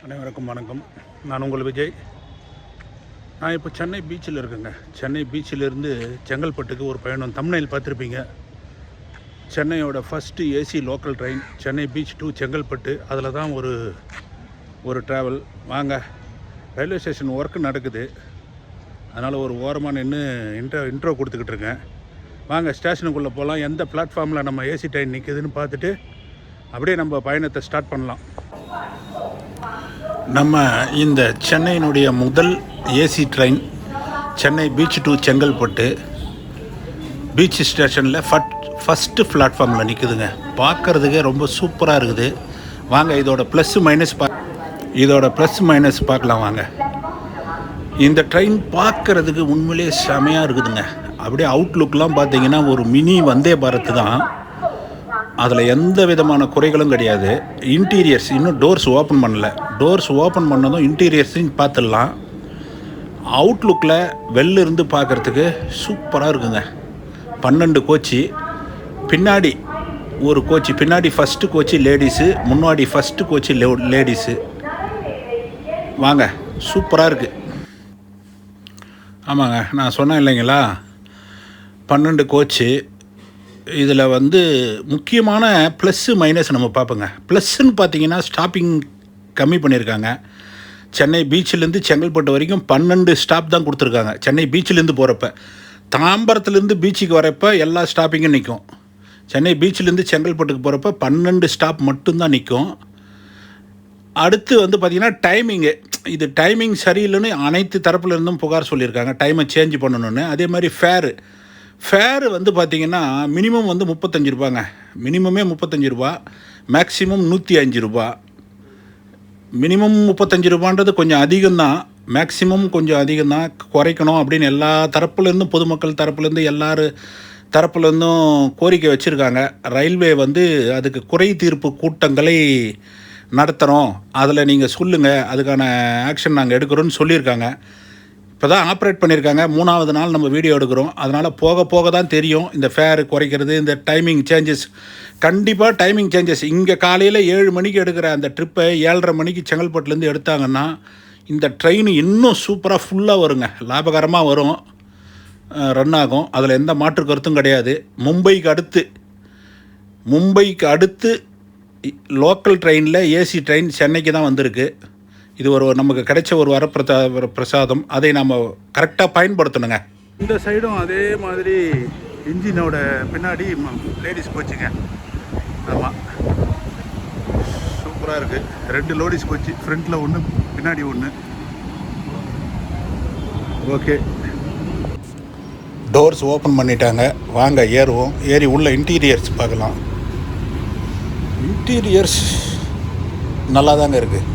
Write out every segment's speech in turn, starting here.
அனைவருக்கும் வணக்கம். நான் உங்கள் விஜய். நான் இப்போ சென்னை பீச்சில் இருக்கேங்க. சென்னை பீச்சிலிருந்து செங்கல்பட்டுக்கு ஒரு பயணம். தம்ப்நெயில் பார்த்துருப்பீங்க. சென்னையோட first AC local train Chennai beach to Chengalpattu. அதில் தான் ஒரு ட்ராவல். வாங்க, ரயில்வே ஸ்டேஷன் ஒர்க்கு நடக்குது, அதனால் ஒரு ஓரமாக நின்று இன்ட்ரோ கொடுத்துக்கிட்டு இருக்கேன். வாங்க ஸ்டேஷனுக்குள்ளே போகலாம். எந்த பிளாட்ஃபார்மில் நம்ம ஏசி ட்ரெயின் நிற்குதுன்னு பார்த்துட்டு அப்படியே நம்ம பயணத்தை ஸ்டார்ட் பண்ணலாம். நம்ம இந்த சென்னையினுடைய முதல் AC train Chennai beach to Chengalpattu beach ஸ்டேஷனில் ஃபஸ்ட்டு பிளாட்ஃபார்மில் நிற்குதுங்க. பார்க்குறதுக்கே ரொம்ப சூப்பராக இருக்குது. வாங்க இதோட ப்ளஸ் மைனஸ் பார்க்கலாம். வாங்க, இந்த ட்ரெயின் பார்க்குறதுக்கு உண்மையிலே செமையாக இருக்குதுங்க. அப்படியே அவுட்லுக்லாம் பார்த்தீங்கன்னா ஒரு மினி வந்தே பாரத் தான். அதில் எந்த விதமான குறைகளும் கிடையாது. இன்டீரியர்ஸ் இன்னும் டோர்ஸ் ஓப்பன் பண்ணல. டோர்ஸ் ஓப்பன் பண்ணதும் இன்டீரியர்ஸையும் பார்த்துடலாம். அவுட்லுக்கில் வெளில இருந்து பார்க்குறதுக்கு சூப்பராக இருக்குங்க. 12 கோச்சு, பின்னாடி ஒரு கோச்சு, பின்னாடி ஃபஸ்ட்டு கோச்சு லேடிஸு, முன்னாடி ஃபஸ்ட்டு கோச்சு லேடிஸு. வாங்க, சூப்பராக இருக்குது. ஆமாங்க, நான் சொன்னேன் இல்லைங்களா, 12 கோச்சு. இதில் முக்கியமான ப்ளஸ்ஸு மைனஸ் நம்ம பார்ப்போங்க. ப்ளஸ்ஸுன்னு பார்த்தீங்கன்னா ஸ்டாப்பிங் கம்மி பண்ணியிருக்காங்க. சென்னை பீச்சிலேருந்து செங்கல்பட்டு வரைக்கும் 12 ஸ்டாப் தான் கொடுத்துருக்காங்க. சென்னை பீச்சிலேருந்து போகிறப்ப, தாம்பரத்துலேருந்து பீச்சுக்கு வரப்போ எல்லா ஸ்டாப்பிங்கும் நிற்கும். சென்னை பீச்சிலேருந்து செங்கல்பட்டுக்கு போகிறப்ப 12 ஸ்டாப் மட்டும்தான் நிற்கும். அடுத்து பார்த்திங்கன்னா டைமிங்கு. இது டைமிங் சரியில்லைன்னு அனைத்து தரப்புலேருந்தும் புகார் சொல்லியிருக்காங்க. டைமை சேஞ்ச் பண்ணணுன்னு. அதே மாதிரி ஃபேரு பார்த்திங்கன்னா மினிமம் 35 ரூபாங்க. மினிமமே 35 ரூபா, மேக்ஸிமம் 105 ரூபா. மினிமம் 35 ரூபான்றது கொஞ்சம் அதிகம்தான், மேக்ஸிமம் கொஞ்சம் அதிகம்தான். குறைக்கணும் அப்படின்னு எல்லா தரப்புலேருந்தும், பொதுமக்கள் தரப்புலேருந்து, தரப்புலேருந்தும் கோரிக்கை வச்சுருக்காங்க. ரயில்வே அதுக்கு குறை தீர்ப்பு கூட்டங்களை நடத்துகிறோம், அதில் நீங்கள் சொல்லுங்கள், அதுக்கான ஆக்ஷன் நாங்கள் எடுக்கிறோன்னு சொல்லியிருக்காங்க. இப்போ தான் ஆப்ரேட் பண்ணியிருக்காங்க. 3வது நாள் நம்ம வீடியோ எடுக்கிறோம். அதனால் போக தான் தெரியும் இந்த ஃபேர் குறைக்கிறது, இந்த டைமிங் சேஞ்சஸ். கண்டிப்பாக டைமிங் சேஞ்சஸ். இங்கே காலையில் 7 மணிக்கு எடுக்கிற அந்த ட்ரிப்பை 7:30 மணிக்கு செங்கல்பட்டுலேருந்து எடுத்தாங்கன்னா இந்த ட்ரெயின் இன்னும் சூப்பராக ஃபுல்லாக வருங்க. லாபகரமாக வரும், ரன் ஆகும். அதில் எந்த மாற்று கருத்தும் கிடையாது. மும்பைக்கு அடுத்து லோக்கல் ட்ரெயினில் ஏசி ட்ரெயின் சென்னைக்கு தான் வந்திருக்கு. இது நமக்கு கிடைச்ச ஒரு பிரசாதம். அதை நம்ம கரெக்டாக பயன்படுத்தணுங்க. இந்த சைடும் அதே மாதிரி இன்ஜினோட பின்னாடி லேடிஸ் கோச்சுங்க. ஆமாம், சூப்பராக இருக்குது. 2 லேடிஸ் கோச்சு, ஃப்ரண்ட்டில் ஒன்று, பின்னாடி ஒன்று. ஓகே, டோர்ஸ் ஓப்பன் பண்ணிட்டாங்க. வாங்க ஏறுவோம். ஏறி உள்ள இன்டீரியர்ஸ் பார்க்கலாம். இன்டீரியர்ஸ் நல்லா தாங்க இருக்குது.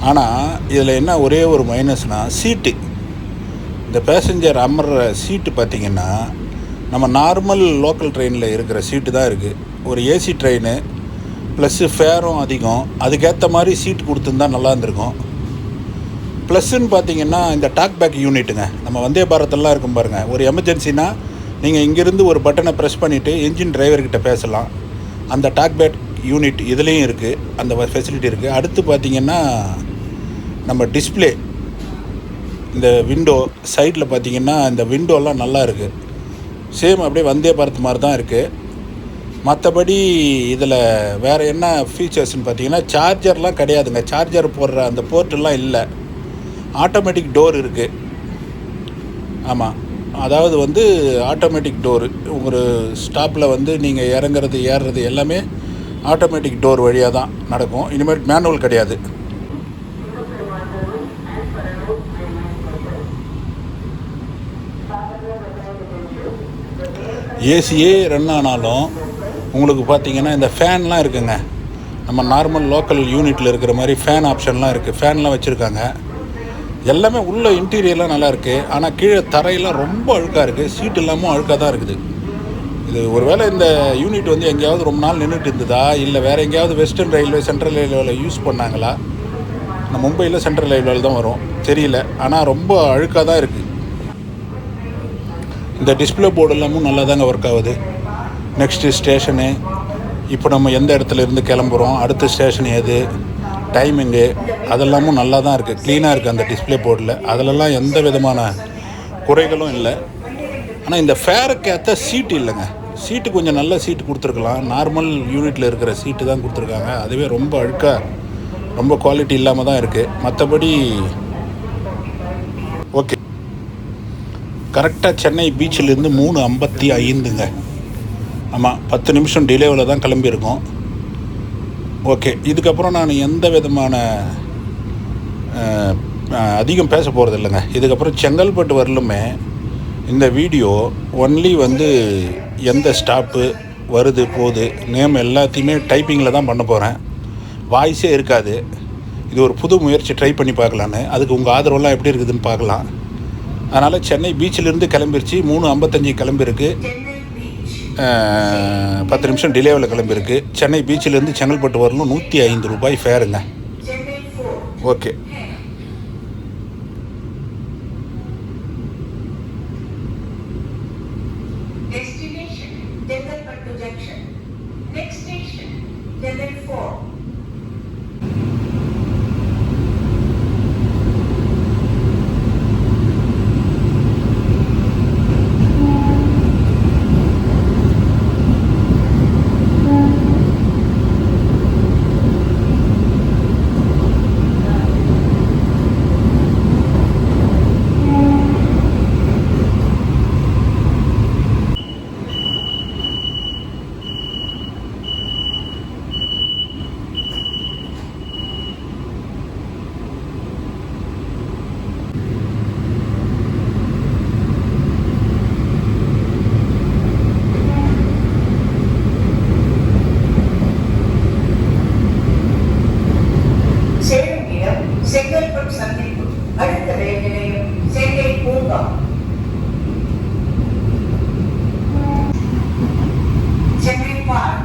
ஆனால் இதில் என்ன ஒரே ஒரு மைனஸ்னால் சீட்டு. இந்த பேசஞ்சர் அமர்ற சீட்டு பார்த்திங்கன்னா நம்ம நார்மல் லோக்கல் ட்ரெயினில் இருக்கிற சீட்டு தான் இருக்குது. ஒரு ஏசி ட்ரெயின் ப்ளஸ்ஸு ஃபேரும் அதிகம். அதுக்கேற்ற மாதிரி சீட்டு கொடுத்துருந்தா நல்லா இருந்திருக்கும். ப்ளஸ்ஸுன்னு பார்த்திங்கன்னா இந்த டாக் பேக் யூனிட்டுங்க. நம்ம வந்தே பாரத்தெல்லாம் இருக்கும் பாருங்கள். ஒரு எமர்ஜென்சினா நீங்கள் இங்கேருந்து ஒரு பட்டனை ப்ரெஸ் பண்ணிவிட்டு என்ஜின் டிரைவர்கிட்ட பேசலாம். அந்த டாக் பேக் யூனிட் இதுலேயும் இருக்குது, அந்த ஃபெசிலிட்டி இருக்குது. அடுத்து பார்த்திங்கன்னா நம்ம டிஸ்பிளே, இந்த விண்டோ சைடில் பார்த்திங்கன்னா இந்த விண்டோலாம் நல்லா இருக்குது. சேம் அப்படியே வந்தே பாரத் மாதிரி தான் இருக்குது. மற்றபடி இதில் வேறு என்ன ஃபீச்சர்ஸ்னு பார்த்திங்கன்னா சார்ஜர்லாம் கிடையாதுங்க. சார்ஜர் போடுற அந்த போர்ட்டெல்லாம் இல்லை. ஆட்டோமேட்டிக் டோர் இருக்குது. ஆமாம், அதாவது ஆட்டோமேட்டிக் டோரு. ஒரு ஸ்டாப்பில் நீங்கள் இறங்குறது ஏறுறது எல்லாமே ஆட்டோமேட்டிக் டோர் வழியாக தான் நடக்கும். இனிமேல் மேனுவல் கிடையாது. ஏசியே ரன் ஆனாலும் உங்களுக்கு பார்த்திங்கன்னா இந்த ஃபேன்லாம் இருக்குங்க. நம்ம நார்மல் லோக்கல் யூனிட்டில் இருக்கிற மாதிரி ஃபேன் ஆப்ஷன்லாம் இருக்குது. ஃபேன்லாம் வச்சுருக்காங்க. எல்லாமே உள்ள இன்டீரியர்லாம் நல்லா இருக்குது. ஆனால் கீழே தரையெல்லாம் ரொம்ப அழுக்காக இருக்குது. சீட் இல்லாமல் அழுக்காக தான் இருக்குது. இது ஒருவேளை இந்த யூனிட் எங்கேயாவது ரொம்ப நாள் நின்றுட்டு இருந்ததா, இல்லை வேறு எங்கேயாவது வெஸ்டர்ன் ரயில்வே, சென்ட்ரல் ரயில்வேயில் யூஸ் பண்ணாங்களா? நம்ம மும்பையில் சென்ட்ரல் ரயில்வேயில் தான் வரும், தெரியல. ஆனால் ரொம்ப அழுக்காக தான் இருக்குது. இந்த டிஸ்பிளே போர்டு எல்லாமும் நல்லா தாங்க ஒர்க் ஆகுது. நெக்ஸ்ட்டு ஸ்டேஷனு, இப்போ நம்ம எந்த இடத்துல இருந்து கிளம்புறோம், அடுத்த ஸ்டேஷன் எது, டைமிங்கு அதெல்லாமும் நல்லா தான் இருக்குது, க்ளீனாக இருக்குது அந்த டிஸ்பிளே போர்டில். அதிலெல்லாம் எந்த விதமான குறைகளும் இல்லை. ஆனால் இந்த ஃபேருக்கு ஏற்ற சீட்டு இல்லைங்க. சீட்டு கொஞ்சம் நல்ல சீட்டு கொடுத்துருக்கலாம். நார்மல் யூனிட்டில் இருக்கிற சீட்டு தான் கொடுத்துருக்காங்க. அதுவே ரொம்ப அழுக்காக, ரொம்ப குவாலிட்டி இல்லாமல் தான் இருக்குது. மற்றபடி ஓகே. கரெக்டாக சென்னை பீச்சிலேருந்து 3:55ங்க. ஆமாம், 10 நிமிஷம் டிலேவில் தான் கிளம்பியிருக்கோம். ஓகே, இதுக்கப்புறம் நான் எந்த விதமான அதிகம் பேச போகிறது இல்லைங்க. இதுக்கப்புறம் செங்கல்பட்டு வரலுமே இந்த வீடியோ ஒன்லி வந்து எந்த ஸ்டாப்பு வருது போகுது நேம் எல்லாத்தையுமே டைப்பிங்கில் தான் பண்ண போகிறேன். வாய்ஸே இருக்காது. இது ஒரு புது முயற்சி, ட்ரை பண்ணி பார்க்கலான்னு. அதுக்கு உங்கள் ஆதரவெல்லாம் எப்படி இருக்குதுன்னு பார்க்கலாம். அதனால் சென்னை பீச்சிலேருந்து கிளம்பிருச்சு. 3:55 கிளம்பிருக்கு. 10 நிமிஷம் டிலேவில் கிளம்பிருக்கு. சென்னை பீச்சிலேருந்து செங்கல்பட்டு வரணும். 105 ரூபாய் ஃபேருங்க. Okay. Destination Chengalpattu Junction. Next station Chennai 4. Chengalpattu சந்திப்பு, அடுத்த ரயில் நிலையம் சென்னை பூங்கா. சென்னை பார்க்.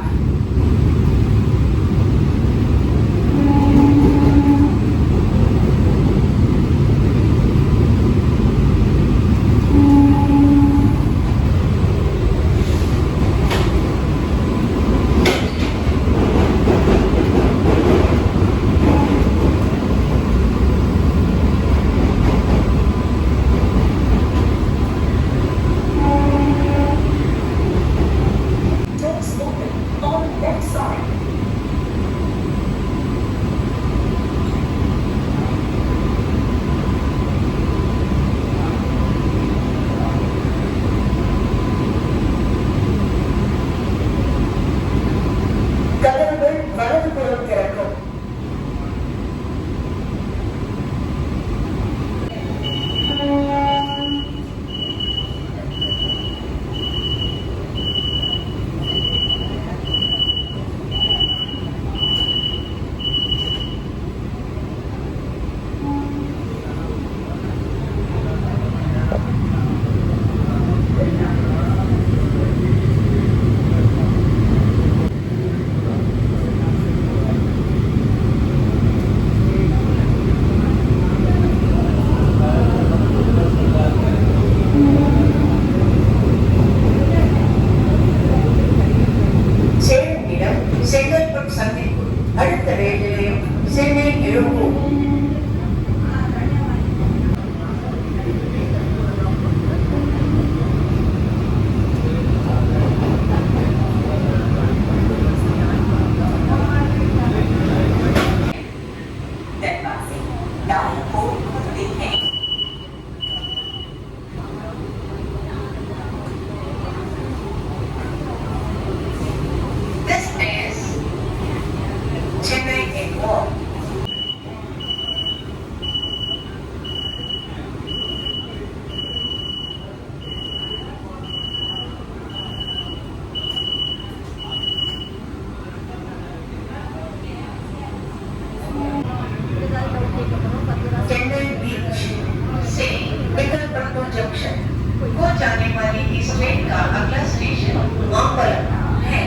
செங்கல்பட்டு சந்திப்பு, அடுத்த ரயில் நிலையம் சென்னை எழும்பூர். जंक्शन को जाने वाली इस ट्रेन का अगला स्टेशन मामबलम है।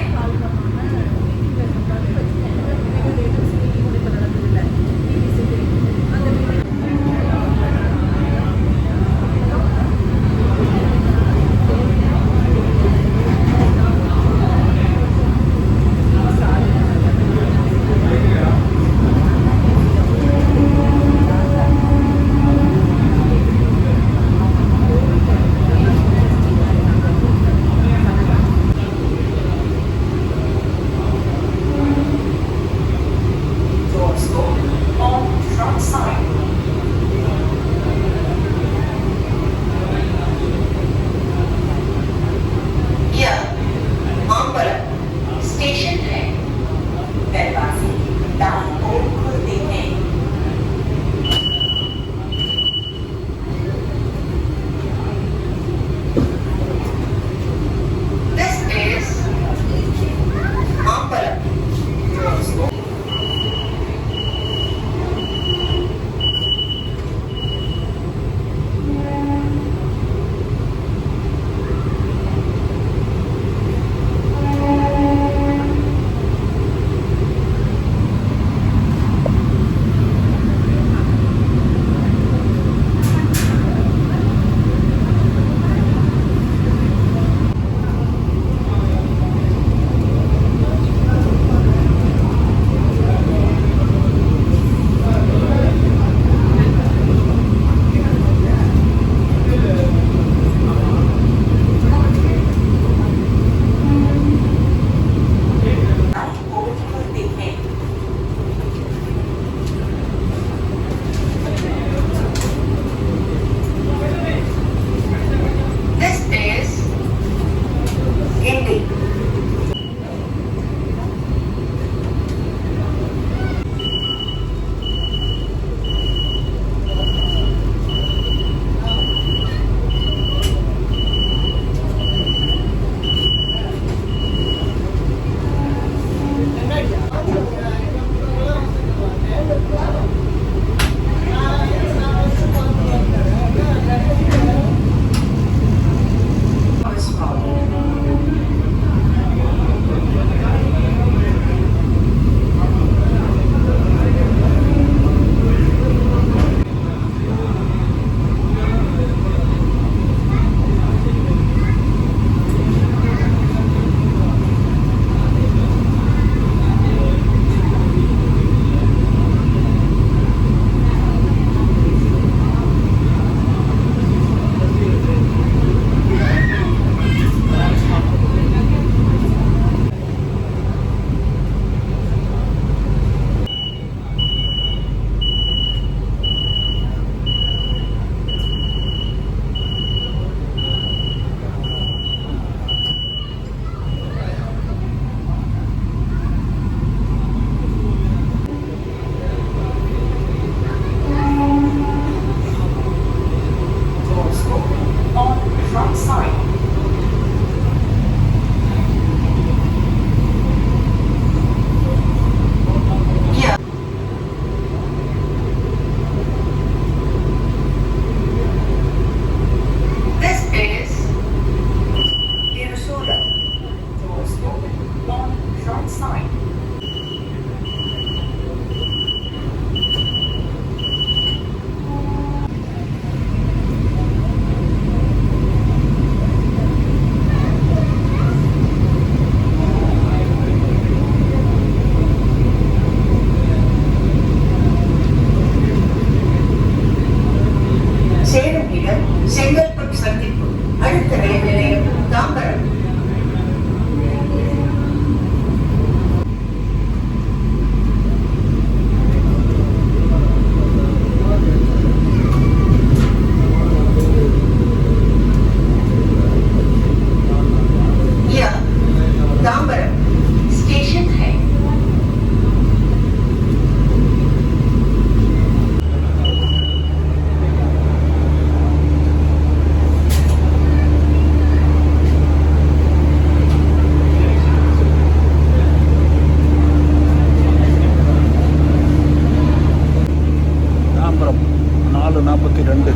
4:42.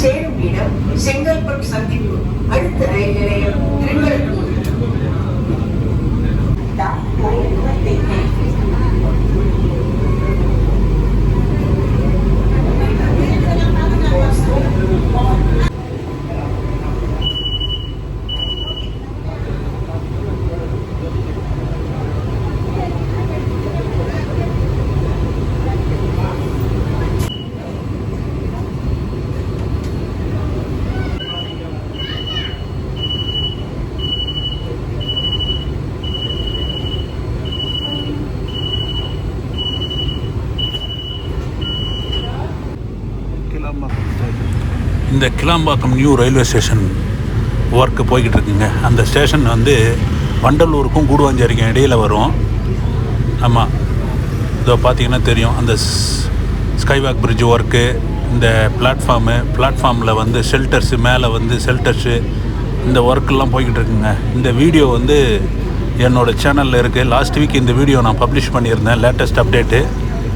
சேரும் இடம் செங்கல்பட்டு சந்திப்பு. அடுத்த ரயில் நிலையம் திருவள்ளூர். இந்த Kilambakkam new railway station work போய்கிட்டு இருக்குங்க. அந்த ஸ்டேஷன் வந்து வண்டலூருக்கும் கூடுவாஞ்சேரிக்கும் இடையில் வரும். ஆமாம், இதோ பார்த்தீங்கன்னா தெரியும். அந்த ஸ்கைவாக் பிரிட்ஜ் ஒர்க்கு, இந்த பிளாட்ஃபார்மில் வந்து ஷெல்டர்ஸு, மேலே வந்து ஷெல்டர்ஸு, இந்த ஒர்க்கெல்லாம் போய்கிட்டு இருக்குங்க. இந்த வீடியோ வந்து என்னோடய சேனலில் இருக்குது. லாஸ்ட் வீக் இந்த வீடியோ நான் பப்ளிஷ் பண்ணியிருந்தேன், லேட்டஸ்ட் அப்டேட்டு.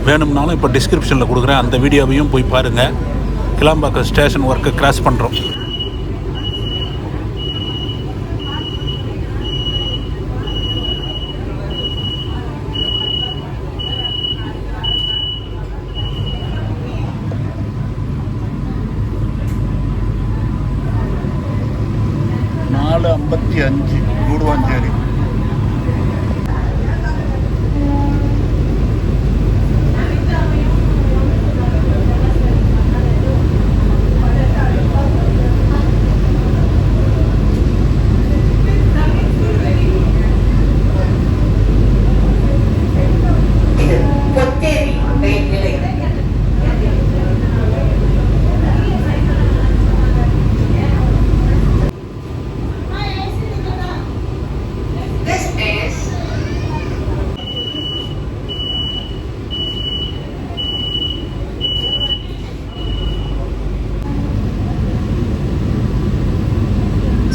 வேணும்னாலும் இப்போ டிஸ்கிரிப்ஷனில் கொடுக்குறேன், அந்த வீடியோவையும் போய் பாருங்கள். கிளாம்பாக்கம் ஸ்டேஷன் ஒர்க்கை கிராஸ் பண்ணுறோம். நாலு 55 கூடுவாஞ்சேரி.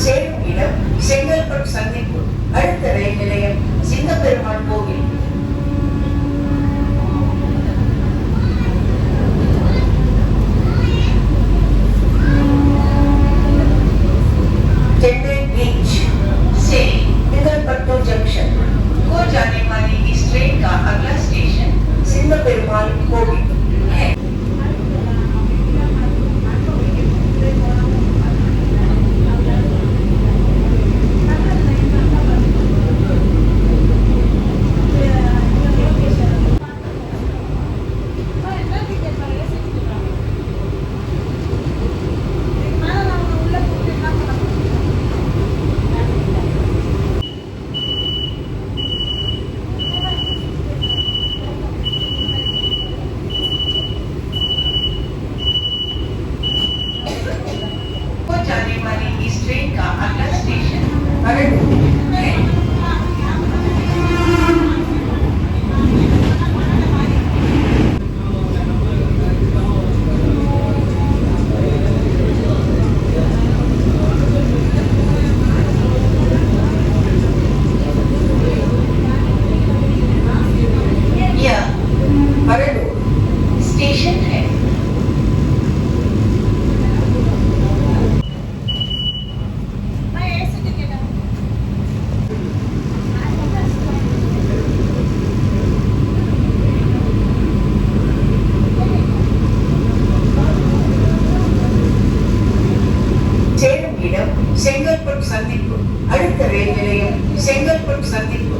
சேரும் இடம் செங்கல்பட்டு சந்திப்பு. அடுத்த ரயில் நிலையம் சிங்கப்பெருமாள் கோவில். चेन्नई बीच से चेंगलपट्टू जंक्शन को जाने वाली इस ट्रेन का अगला स्टेशन सिंगपेरुमाल कोविल है. जाने वाली इस ट्रेन का अगला स्टेशन अरंडूर है. यह अरंडूर स्टेशन है. சேரும் இடம் செங்கல்பட்டு சந்திப்பு. அடுத்த ரயில் நிலையம் செங்கல்பட்டு சந்திப்பு.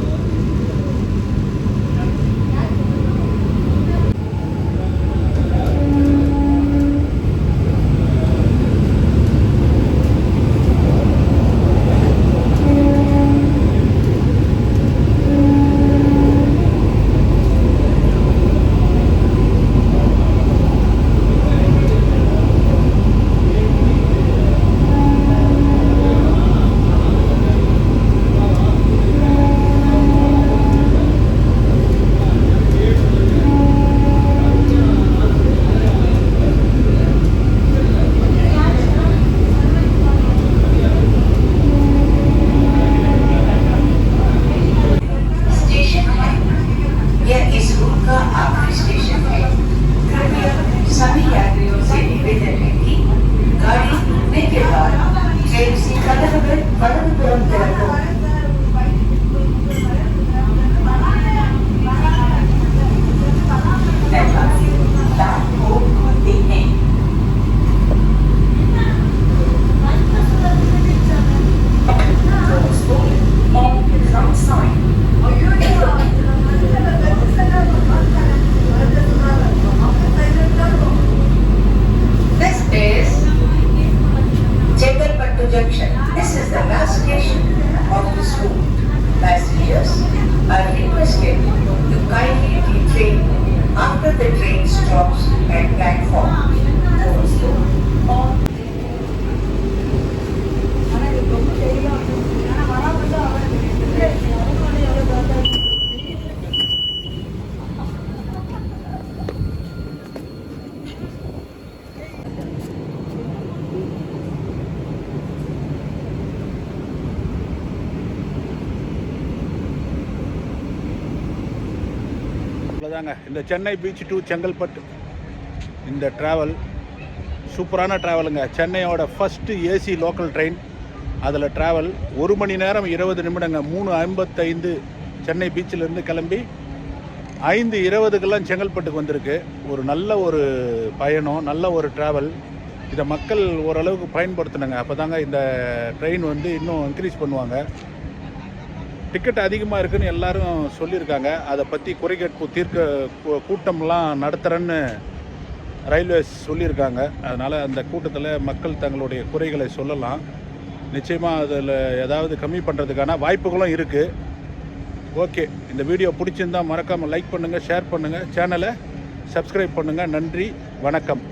passengers are requested to kindly detrain after the train stops at platform. அவ்வளோதாங்க. இந்த சென்னை பீச் டு செங்கல்பட்டு இந்த ட்ராவல் சூப்பரான ட்ராவலுங்க. சென்னையோட ஃபஸ்ட்டு ஏசி லோக்கல் ட்ரெயின். அதில் ட்ராவல் 1 மணி நேரம் 20 நிமிடங்க. 3:55 சென்னை பீச்சிலேருந்து கிளம்பி 5:20க்கெல்லாம் செங்கல்பட்டுக்கு வந்திருக்கு. ஒரு நல்ல ஒரு பயணம், நல்ல ஒரு ட்ராவல். இதை மக்கள் ஓரளவுக்கு பயன்படுத்தினாங்க. அப்போ தாங்க இந்த ட்ரெயின் வந்து இன்னும் இன்க்ரீஸ் பண்ணுவாங்க. டிக்கெட் அதிகமாக இருக்குதுன்னு எல்லாரும் சொல்லியிருக்காங்க. அதை பற்றி குறை கேட்பு தீர்க்க கூட்டம்லாம் நடத்துகிறேன்னு ரயில்வேஸ் சொல்லியிருக்காங்க. அதனால் அந்த கூட்டத்தில் மக்கள் தங்களுடைய குறைகளை சொல்லலாம். நிச்சயமாக அதில் ஏதாவது கம்மி பண்ணுறதுக்கான வாய்ப்புகளும் இருக்குது. ஓகே, இந்த வீடியோ பிடிச்சிருந்தால் மறக்காமல் லைக் பண்ணுங்கள், ஷேர் பண்ணுங்கள், சேனலை சப்ஸ்கிரைப் பண்ணுங்கள். நன்றி, வணக்கம்.